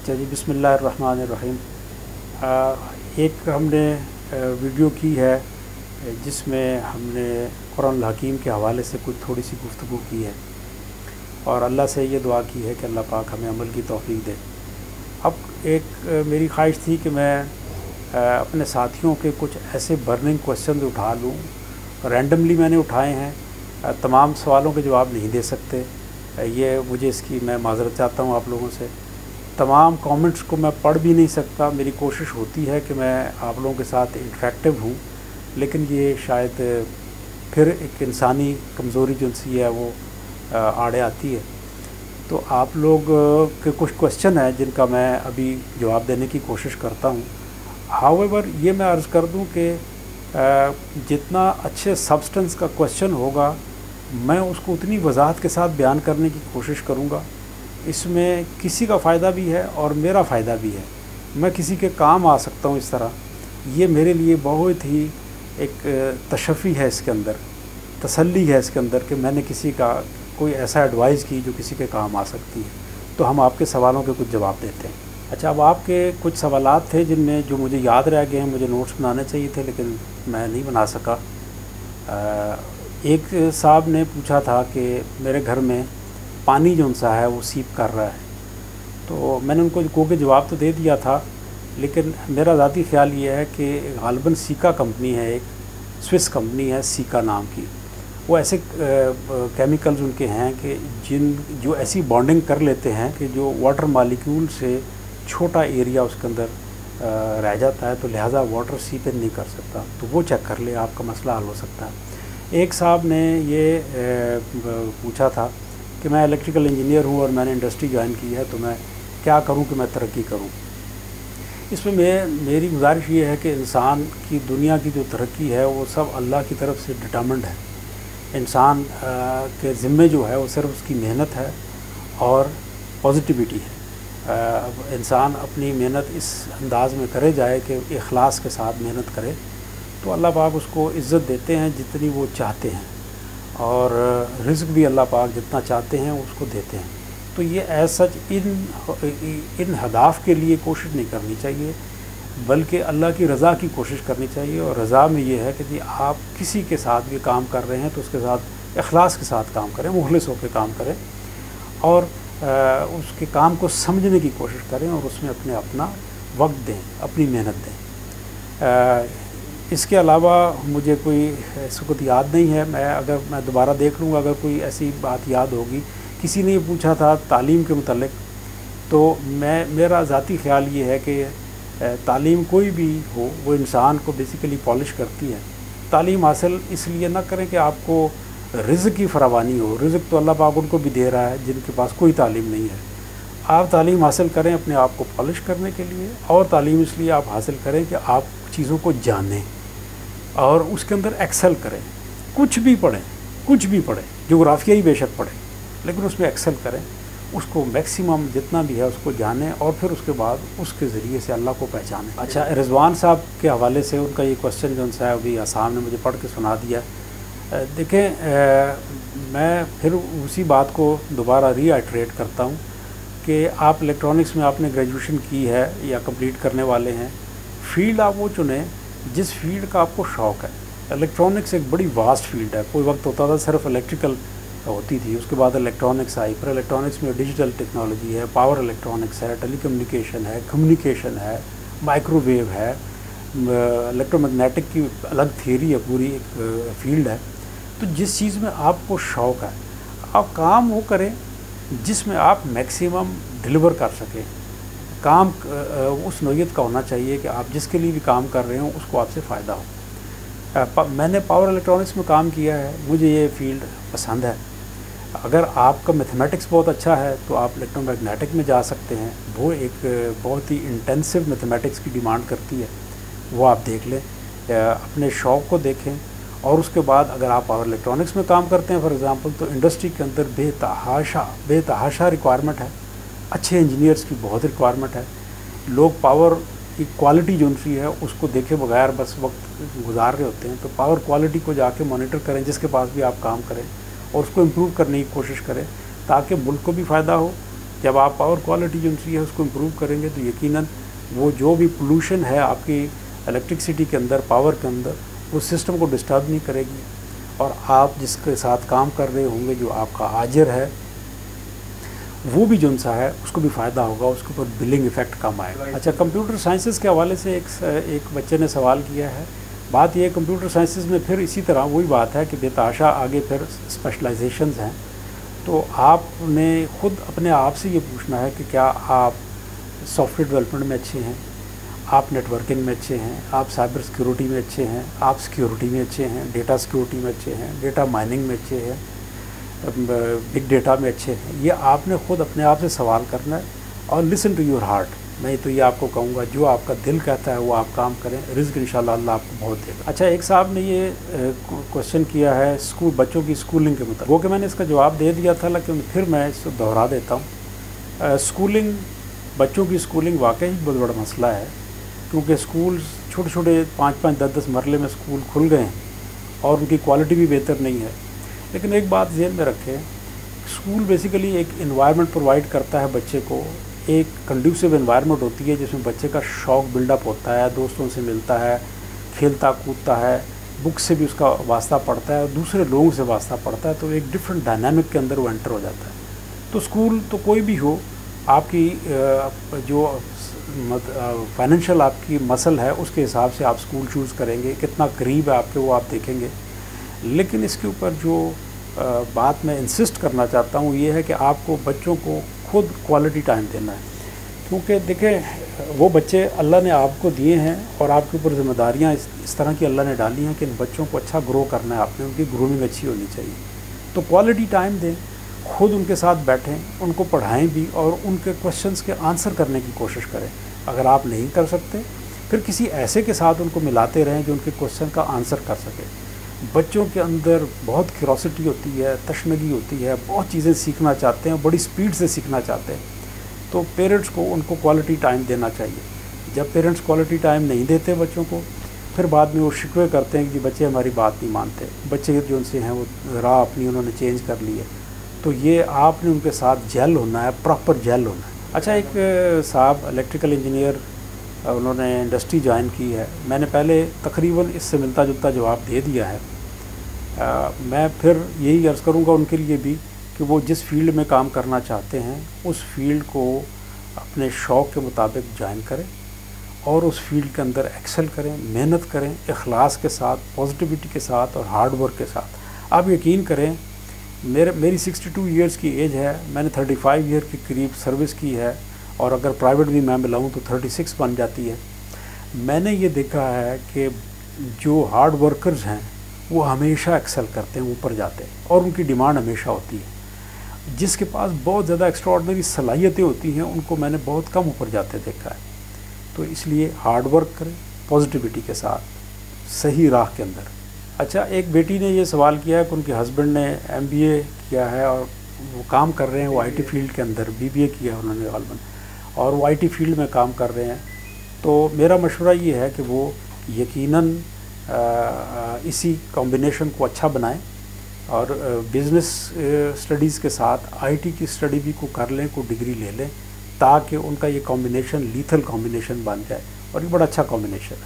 اچھا جی، بسم اللہ الرحمن الرحیم۔ ایک ہم نے ویڈیو کی ہے جس میں ہم نے قرآن الحکیم کے حوالے سے کچھ تھوڑی سی گفتگو کی ہے اور اللہ سے یہ دعا کی ہے کہ اللہ پاک ہمیں عمل کی توفیق دے۔ اب ایک میری خواہش تھی کہ میں اپنے ساتھیوں کے کچھ ایسے برننگ کویسچنز اٹھا لوں، رینڈملی میں نے اٹھائے ہیں، تمام سوالوں کے جواب نہیں دے سکتے، یہ مجھے اس کی میں معذرت چاہتا ہوں آپ لوگوں سے۔ تمام کامنٹس کو میں پڑھ بھی نہیں سکتا، میری کوشش ہوتی ہے کہ میں آپ لوگوں کے ساتھ انٹریکٹیو ہوں، لیکن یہ شاید پھر ایک انسانی کمزوری جو سی ہے وہ آڑے آتی ہے۔ تو آپ لوگ کے کچھ کویسچن ہیں جن کا میں ابھی جواب دینے کی کوشش کرتا ہوں۔ ہاؤ ایور یہ میں عرض کر دوں کہ جتنا اچھے سبسٹنس کا کویسچن ہوگا میں اس کو اتنی وضاحت کے ساتھ بیان کرنے کی کوشش کروں گا۔ اس میں کسی کا فائدہ بھی ہے اور میرا فائدہ بھی ہے، میں کسی کے کام آ سکتا ہوں اس طرح۔ یہ میرے لیے بہت ہی ایک تشفی ہے، اس کے اندر تسلی ہے اس کے اندر کہ میں نے کسی کا کوئی ایسا ایڈوائز کی جو کسی کے کام آ سکتی ہے۔ تو ہم آپ کے سوالوں کے کچھ جواب دیتے ہیں۔ اچھا، اب آپ کے کچھ سوالات تھے جن میں جو مجھے یاد رہ گئے ہیں، مجھے نوٹس بنانے چاہیے تھے لیکن میں نہیں بنا سکا۔ ایک صاحب نے پوچھا تھا کہ میرے گھر میں پانی جو سا ہے وہ سیپ کر رہا ہے، تو میں نے ان کو کہ جواب تو دے دیا تھا، لیکن میرا ذاتی خیال یہ ہے کہ غالباً سیکا کمپنی ہے، ایک سوئس کمپنی ہے سیکا نام کی، وہ ایسے کیمیکلز ان کے ہیں کہ جو ایسی بانڈنگ کر لیتے ہیں کہ جو واٹر مالیکیول سے چھوٹا ایریا اس کے اندر رہ جاتا ہے، تو لہٰذا واٹر سیپ ان نہیں کر سکتا، تو وہ چیک کر لے، آپ کا مسئلہ حل ہو سکتا ہے۔ ایک صاحب نے یہ پوچھا تھا کہ میں الیکٹریکل انجینئر ہوں اور میں نے انڈسٹری جوائن کی ہے، تو میں کیا کروں کہ میں ترقی کروں۔ اس میں میری گزارش یہ ہے کہ انسان کی دنیا کی جو ترقی ہے وہ سب اللہ کی طرف سے ڈٹرمنڈ ہے۔ انسان کے ذمے جو ہے وہ صرف اس کی محنت ہے اور پازیٹیوٹی ہے۔ انسان اپنی محنت اس انداز میں کرے جائے کہ اخلاص کے ساتھ محنت کرے تو اللہ پاک اس کو عزت دیتے ہیں جتنی وہ چاہتے ہیں، اور رزق بھی اللہ پاک جتنا چاہتے ہیں اس کو دیتے ہیں۔ تو یہ ایز سچ ان ہدف کے لیے کوشش نہیں کرنی چاہیے، بلکہ اللہ کی رضا کی کوشش کرنی چاہیے، اور رضا میں یہ ہے کہ جی آپ کسی کے ساتھ بھی کام کر رہے ہیں تو اس کے ساتھ اخلاص کے ساتھ کام کریں، مخلص ہو کے کام کریں، اور اس کے کام کو سمجھنے کی کوشش کریں اور اس میں اپنا وقت دیں، اپنی محنت دیں۔ اس کے علاوہ مجھے کوئی اس وقت یاد نہیں ہے، اگر میں دوبارہ دیکھ لوں گا اگر کوئی ایسی بات یاد ہوگی۔ کسی نے یہ پوچھا تھا تعلیم کے متعلق، تو میرا ذاتی خیال یہ ہے کہ تعلیم کوئی بھی ہو وہ انسان کو بیسیکلی پالش کرتی ہے۔ تعلیم حاصل اس لیے نہ کریں کہ آپ کو رزق کی فراوانی ہو، رزق تو اللہ پاک ان کو بھی دے رہا ہے جن کے پاس کوئی تعلیم نہیں ہے۔ آپ تعلیم حاصل کریں اپنے آپ کو پالش کرنے کے لیے، اور تعلیم اس لیے آپ حاصل کریں کہ آپ چیزوں کو جانیں اور اس کے اندر ایکسل کریں۔ کچھ بھی پڑھیں، جغرافیہ ہی بے شک پڑھیں، لیکن اس میں ایکسل کریں، اس کو میکسیمم جتنا بھی ہے اس کو جانیں، اور پھر اس کے بعد اس کے ذریعے سے اللہ کو پہچانیں۔ اچھا، رضوان صاحب کے حوالے سے ان کا یہ کویسچن جو ہے ابھی آسام نے مجھے پڑھ کے سنا دیا۔ دیکھیں، میں پھر اسی بات کو دوبارہ ری آئٹریٹ کرتا ہوں کہ آپ الیکٹرانکس میں آپ نے گریجویشن کی ہے یا کمپلیٹ کرنے والے ہیں، فیلڈ آپ وہ چنیں جس فیلڈ کا آپ کو شوق ہے۔ الیکٹرانکس ایک بڑی واسٹ فیلڈ ہے، کوئی وقت ہوتا تھا صرف الیکٹریکل ہوتی تھی، اس کے بعد الیکٹرانکس آئی، پھر الیکٹرانکس میں ڈیجیٹل ٹیکنالوجی ہے، پاور الیکٹرانکس ہے، ٹیلی کمیونیکیشن ہے، مائکرو ویو ہے، الیکٹرو میگنیٹک کی الگ تھیوری ہے، پوری ایک فیلڈ ہے۔ تو جس چیز میں آپ کو شوق ہے آپ کام وہ کریں جس میں آپ میکسیمم ڈلیور کر سکیں۔ کام اس نوعیت کا ہونا چاہیے کہ آپ جس کے لیے بھی کام کر رہے ہوں اس کو آپ سے فائدہ ہو۔ میں نے پاور الیکٹرانکس میں کام کیا ہے، مجھے یہ فیلڈ پسند ہے۔ اگر آپ کا میتھمیٹکس بہت اچھا ہے تو آپ الیکٹرو میگنیٹک میں جا سکتے ہیں، وہ ایک بہت ہی انٹینسو میتھمیٹکس کی ڈیمانڈ کرتی ہے، وہ آپ دیکھ لیں، اپنے شوق کو دیکھیں، اور اس کے بعد اگر آپ پاور الیکٹرانکس میں کام کرتے ہیں فار ایگزامپل، تو انڈسٹری کے اندر بے تحاشا ریکوائرمنٹ ہے، اچھے انجینئرس کی بہت ریکوائرمنٹ ہے۔ لوگ پاور کی کوالٹی جو سی ہے اس کو دیکھے بغیر بس وقت گزار رہے ہوتے ہیں، تو پاور کوالٹی کو جا کے مانیٹر کریں، جس کے پاس بھی آپ کام کریں، اور اس کو امپروو کرنے کی کوشش کریں تاکہ ملک کو بھی فائدہ ہو، جب آپ پاور کوالٹی جو ہے اس کو امپروو کریں گے تو یقیناً وہ جو بھی پولوشن ہے آپ کی الیکٹرکسٹی کے اندر، پاور کے اندر، وہ سسٹم کو ڈسٹرب نہیں کرے گی، اور آپ جس کے ساتھ کام کر رہے ہوں گے، جو آپ کا آجر ہے، وہ بھی جو سا ہے اس کو بھی فائدہ ہوگا، اس کے اوپر بلنگ ایفیکٹ کم آئے گا۔ اچھا، کمپیوٹر سائنسز کے حوالے سے ایک بچے نے سوال کیا ہے۔ بات یہ ہے کمپیوٹر سائنسز میں پھر اسی طرح وہی بات ہے کہ بے تحاشا آگے پھر اسپیشلائزیشنز ہیں، تو آپ نے خود اپنے آپ سے یہ پوچھنا ہے کہ کیا آپ سافٹ ویئر ڈیولپمنٹ میں اچھے ہیں، آپ نیٹ ورکنگ میں اچھے ہیں، آپ سائبر سیکیورٹی میں اچھے ہیں، آپ سیکیورٹی میں اچھے ہیں، ڈیٹا سیکیورٹی میں اچھے ہیں، ڈیٹا مائننگ میں اچھے ہیں، بگ ڈیٹا میں اچھے ہیں۔ یہ آپ نے خود اپنے آپ سے سوال کرنا ہے، اور لسن ٹو یور ہارٹ۔ میں تو یہ آپ کو کہوں گا جو آپ کا دل کہتا ہے وہ آپ کام کریں، رزق انشاءاللہ اللہ آپ کو بہت دے گا۔ اچھا، ایک صاحب نے یہ کوشچن کیا ہے بچوں کی اسکولنگ کے متعلق، وہ کہ میں نے اس کا جواب دے دیا تھا، لیکن پھر میں اس کو دہرا دیتا ہوں۔ بچوں کی اسکولنگ واقعی بہت بڑا مسئلہ ہے، کیونکہ اسکول چھوٹے چھوٹے 5-5 10-10 مرلے میں اسکول کھل گئے ہیں، اور ان کی کوالٹی بھی بہتر نہیں ہے۔ لیکن ایک بات ذہن میں رکھیں، اسکول بیسیکلی ایک انوائرمنٹ پرووائڈ کرتا ہے بچے کو، ایک کنڈیوسیو انوائرمنٹ ہوتی ہے جس میں بچے کا شوق بلڈ اپ ہوتا ہے، دوستوں سے ملتا ہے، کھیلتا کودتا ہے، بک سے بھی اس کا واسطہ پڑتا ہے، اور دوسرے لوگوں سے واسطہ پڑتا ہے، تو ایک ڈفرینٹ ڈائنامک کے اندر وہ انٹر ہو جاتا ہے۔ تو اسکول تو کوئی بھی ہو، آپ کی جو فائنینشیل آپ کی مسل ہے اس کے حساب سے آپ اسکول چوز کریں گے، کتنا قریب ہے آپ کے وہ آپ دیکھیں گے۔ لیکن اس کے اوپر جو بات میں انسسٹ کرنا چاہتا ہوں یہ ہے کہ آپ کو بچوں کو خود کوالٹی ٹائم دینا ہے، کیونکہ دیکھیں وہ بچے اللہ نے آپ کو دیے ہیں، اور آپ کے اوپر ذمہ داریاں اس طرح کی اللہ نے ڈالی ہیں کہ ان بچوں کو اچھا گرو کرنا ہے آپ نے، ان کی گرومنگ اچھی ہونی چاہیے۔ تو کوالٹی ٹائم دیں، خود ان کے ساتھ بیٹھیں، ان کو پڑھائیں بھی، اور ان کے کوشچنس کے آنسر کرنے کی کوشش کریں۔ اگر آپ نہیں کر سکتے پھر کسی ایسے کے ساتھ ان کو ملاتے رہیں جو ان کے کوشچن کا آنسر کر سکے۔ بچوں کے اندر بہت کیوروسٹی ہوتی ہے، تشنگی ہوتی ہے، بہت چیزیں سیکھنا چاہتے ہیں، بڑی سپیڈ سے سیکھنا چاہتے ہیں، تو پیرنٹس کو ان کو کوالٹی ٹائم دینا چاہیے۔ جب پیرنٹس کوالٹی ٹائم نہیں دیتے بچوں کو، پھر بعد میں وہ شکوے کرتے ہیں کہ بچے ہماری بات نہیں مانتے، بچے جو ان سے ہیں وہ راہ اپنی انہوں نے چینج کر لی ہے۔ تو یہ آپ نے ان کے ساتھ جیل ہونا ہے، پراپر جیل ہونا ہے۔ اچھا، ایک صاحب الیکٹریکل انجینئر، انہوں نے انڈسٹری جوائن کی ہے، میں نے پہلے تقریباً اس سے ملتا جلتا جواب دے دیا ہے۔ میں پھر یہی عرض کروں گا ان کے لیے بھی کہ وہ جس فیلڈ میں کام کرنا چاہتے ہیں اس فیلڈ کو اپنے شوق کے مطابق جوائن کریں، اور اس فیلڈ کے اندر ایکسل کریں، محنت کریں، اخلاص کے ساتھ، پازیٹیوٹی کے ساتھ، اور ہارڈ ورک کے ساتھ۔ آپ یقین کریں، میری 62 ایئرس کی ایج ہے، میں نے 35 ایئر کے قریب سروس کی ہے، اور اگر پرائیویٹ بھی میں ملاؤں تو 36 بن جاتی ہے۔ میں نے یہ دیکھا ہے کہ جو ہارڈ ورکرز ہیں وہ ہمیشہ ایکسل کرتے ہیں، اوپر جاتے ہیں، اور ان کی ڈیمانڈ ہمیشہ ہوتی ہے۔ جس کے پاس بہت زیادہ ایکسٹراڈنری صلاحیتیں ہوتی ہیں ان کو میں نے بہت کم اوپر جاتے دیکھا ہے۔ تو اس لیے ہارڈ ورک کریں، پازیٹیوٹی کے ساتھ، صحیح راہ کے اندر۔ اچھا، ایک بیٹی نے یہ سوال کیا ہے کہ ان کے ہسبینڈ نے MBA کیا ہے اور وہ کام کر رہے ہیں، وہ IT فیلڈ کے اندر BBA کیا ہے انہوں نے غالباً، اور وہ IT فیلڈ میں کام کر رہے ہیں۔ تو میرا مشورہ یہ ہے کہ وہ یقیناً اسی کمبینیشن کو اچھا بنائیں، اور بزنس اسٹڈیز کے ساتھ IT کی اسٹڈی بھی کو کر لیں، کو ڈگری لے لیں، تاکہ ان کا یہ کمبینیشن لیتھل کمبینیشن بن جائے، اور یہ بڑا اچھا کمبینیشن ہے۔